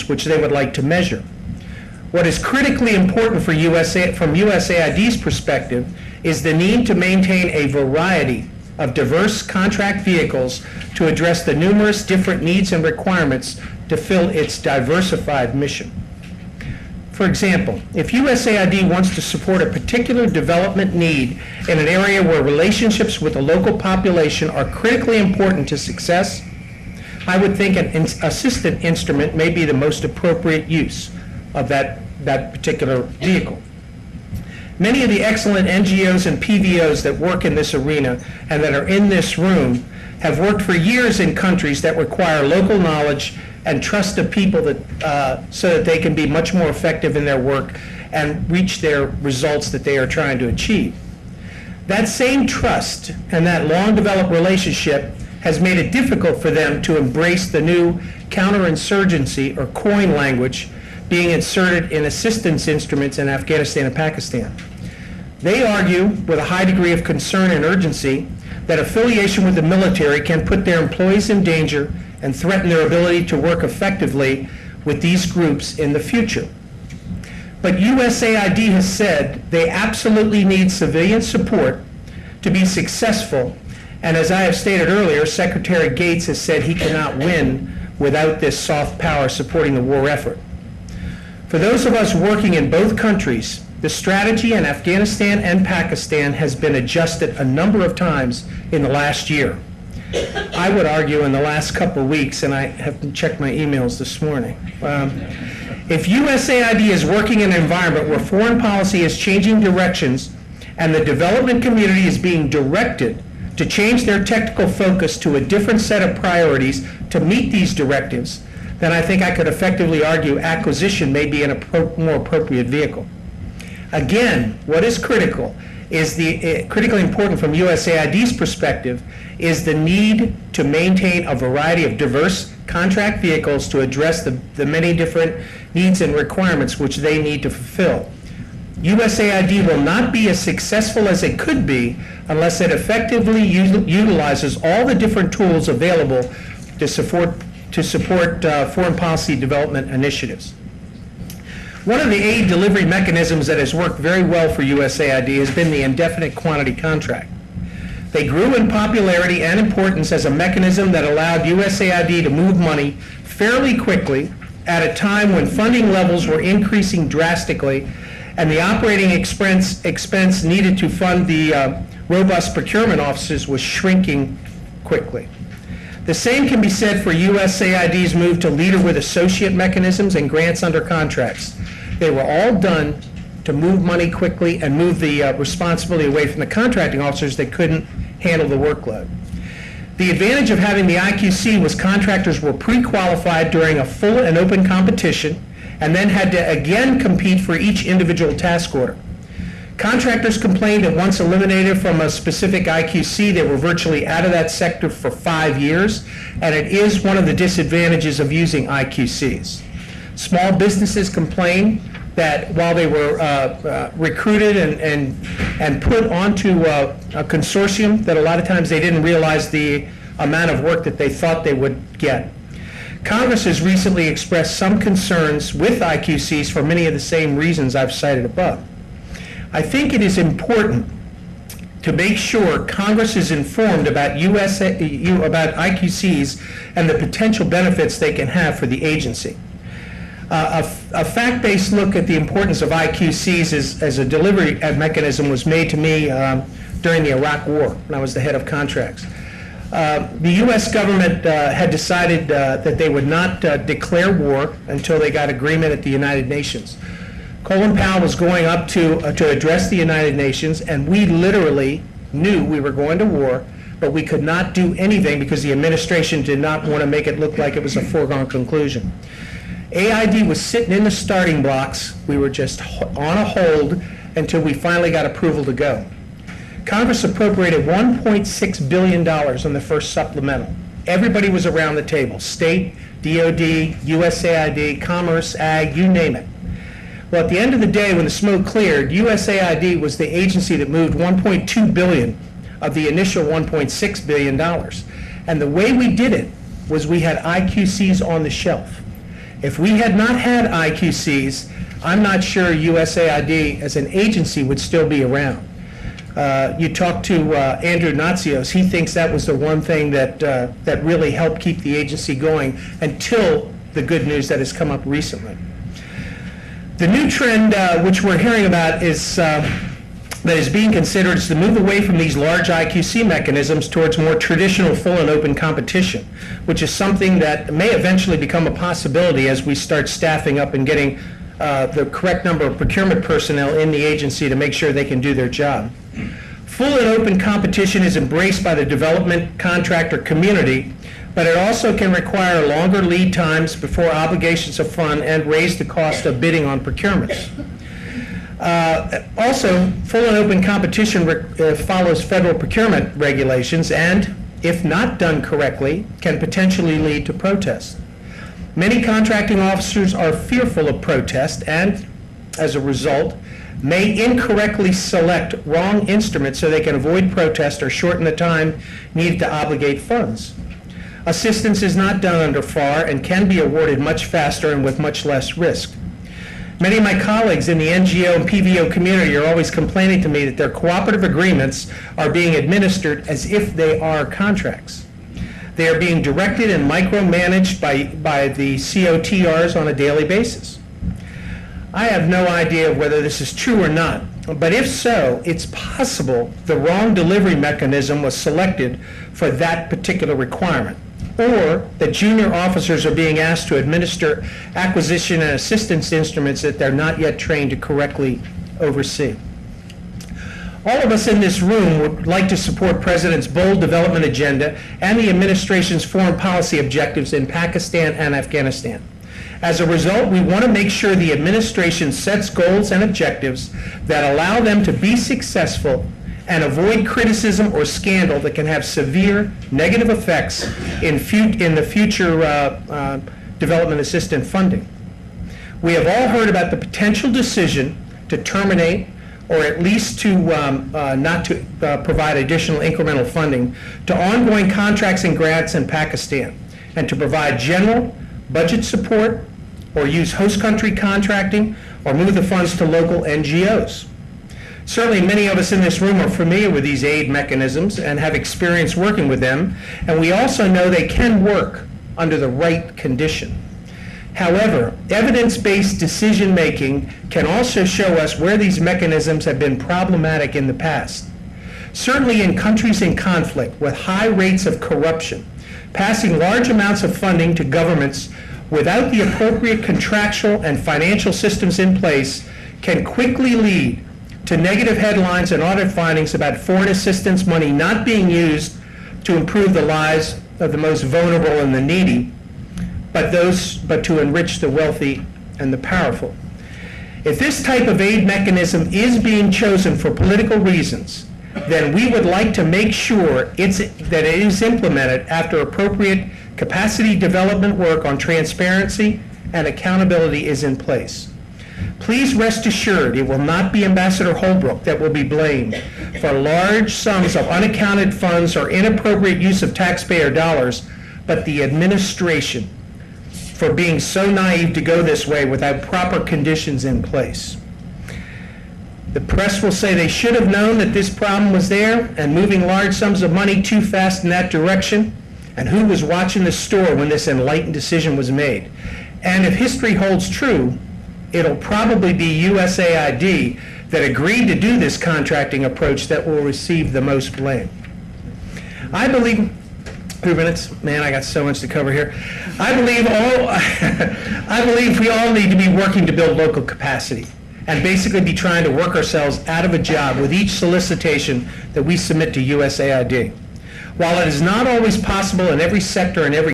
which they would like to measure. What is critically important for from USAID's perspective is the need to maintain a variety of diverse contract vehicles to address the numerous different needs and requirements to fill its diversified mission. For example, if USAID wants to support a particular development need in an area where relationships with the local population are critically important to success, I would think an assistant instrument may be the most appropriate use of that particular vehicle. Many of the excellent NGOs and PVOs that work in this arena and that are in this room have worked for years in countries that require local knowledge and trust of people so that they can be much more effective in their work and reach their results that they are trying to achieve. That same trust and that long-developed relationship has made it difficult for them to embrace the new counterinsurgency or COIN language being inserted in assistance instruments in Afghanistan and Pakistan. They argue with a high degree of concern and urgency that affiliation with the military can put their employees in danger and threaten their ability to work effectively with these groups in the future. But USAID has said they absolutely need civilian support to be successful, and as I have stated earlier, Secretary Gates has said he cannot win without this soft power supporting the war effort. For those of us working in both countries, the strategy in Afghanistan and Pakistan has been adjusted a number of times in the last year. I would argue in the last couple of weeks, and I have checked my emails this morning. If USAID is working in an environment where foreign policy is changing directions and the development community is being directed to change their technical focus to a different set of priorities to meet these directives, then I think I could effectively argue acquisition may be more appropriate vehicle. Again, what is critical is critically important from USAID's perspective is the need to maintain a variety of diverse contract vehicles to address the many different needs and requirements which they need to fulfill. USAID will not be as successful as it could be unless it effectively utilizes all the different tools available to support foreign policy development initiatives. One of the aid delivery mechanisms that has worked very well for USAID has been the indefinite quantity contract. They grew in popularity and importance as a mechanism that allowed USAID to move money fairly quickly at a time when funding levels were increasing drastically and the operating expense needed to fund the robust procurement offices was shrinking quickly. The same can be said for USAID's move to leader with associate mechanisms and grants under contracts. They were all done to move money quickly and move the responsibility away from the contracting officers that couldn't handle the workload. The advantage of having the IQC was contractors were pre-qualified during a full and open competition and then had to again compete for each individual task order. Contractors complained that once eliminated from a specific IQC, they were virtually out of that sector for 5 years, and it is one of the disadvantages of using IQCs. Small businesses complain that while they were recruited and put onto a consortium, that a lot of times they didn't realize the amount of work that they thought they would get. Congress has recently expressed some concerns with IQCs for many of the same reasons I've cited above. I think it is important to make sure Congress is informed about about IQCs and the potential benefits they can have for the agency. A fact-based look at the importance of IQCs as a delivery mechanism was made to me during the Iraq War when I was the head of contracts. The U.S. government had decided that they would not declare war until they got agreement at the United Nations. Colin Powell was going up to address the United Nations, and we literally knew we were going to war, but we could not do anything because the administration did not want to make it look like it was a foregone conclusion. AID was sitting in the starting blocks. We were just on a hold until we finally got approval to go. Congress appropriated $1.6 billion on the first supplemental. Everybody was around the table, state, DOD, USAID, Commerce, Ag, you name it. Well, at the end of the day, when the smoke cleared, USAID was the agency that moved $1.2 billion of the initial $1.6 billion. And the way we did it was we had IQCs on the shelf. If we had not had IQCs, I'm not sure USAID as an agency would still be around. You talk to Andrew Natsios, he thinks that was the one thing that really helped keep the agency going until the good news that has come up recently. The new trend which we're hearing about is that is being considered is to move away from these large IQC mechanisms towards more traditional full and open competition, which is something that may eventually become a possibility as we start staffing up and getting the correct number of procurement personnel in the agency to make sure they can do their job. Full and open competition is embraced by the development contractor community, but it also can require longer lead times before obligations are fund and raise the cost of bidding on procurements. Also, full and open competition follows federal procurement regulations and, if not done correctly, can potentially lead to protests. Many contracting officers are fearful of protest and, as a result, may incorrectly select wrong instruments so they can avoid protest or shorten the time needed to obligate funds. Assistance is not done under FAR and can be awarded much faster and with much less risk. Many of my colleagues in the NGO and PVO community are always complaining to me that their cooperative agreements are being administered as if they are contracts. They are being directed and micromanaged by the COTRs on a daily basis. I have no idea whether this is true or not, but if so, it's possible the wrong delivery mechanism was selected for that particular requirement, or that junior officers are being asked to administer acquisition and assistance instruments that they're not yet trained to correctly oversee. All of us in this room would like to support President's bold development agenda and the administration's foreign policy objectives in Pakistan and Afghanistan. As a result, we want to make sure the administration sets goals and objectives that allow them to be successful and avoid criticism or scandal that can have severe negative effects in the future development assistance funding. We have all heard about the potential decision to terminate or at least to not to provide additional incremental funding to ongoing contracts and grants in Pakistan, and to provide general budget support or use host country contracting or move the funds to local NGOs. Certainly many of us in this room are familiar with these aid mechanisms and have experience working with them, and we also know they can work under the right condition. However, evidence-based decision-making can also show us where these mechanisms have been problematic in the past. Certainly in countries in conflict with high rates of corruption, passing large amounts of funding to governments without the appropriate contractual and financial systems in place can quickly lead to negative headlines and audit findings about foreign assistance money not being used to improve the lives of the most vulnerable and the needy, but to enrich the wealthy and the powerful. If this type of aid mechanism is being chosen for political reasons, then we would like to make sure that it is implemented after appropriate capacity development work on transparency and accountability is in place. Please rest assured it will not be Ambassador Holbrooke that will be blamed for large sums of unaccounted funds or inappropriate use of taxpayer dollars, but the administration for being so naive to go this way without proper conditions in place. The press will say they should have known that this problem was there and moving large sums of money too fast in that direction, and who was watching the store when this enlightened decision was made. And if history holds true, it'll probably be USAID that agreed to do this contracting approach that will receive the most blame. I believe, 3 minutes, man, I got so much to cover here. I believe we all need to be working to build local capacity and basically be trying to work ourselves out of a job with each solicitation that we submit to USAID. While it is not always possible in every sector and every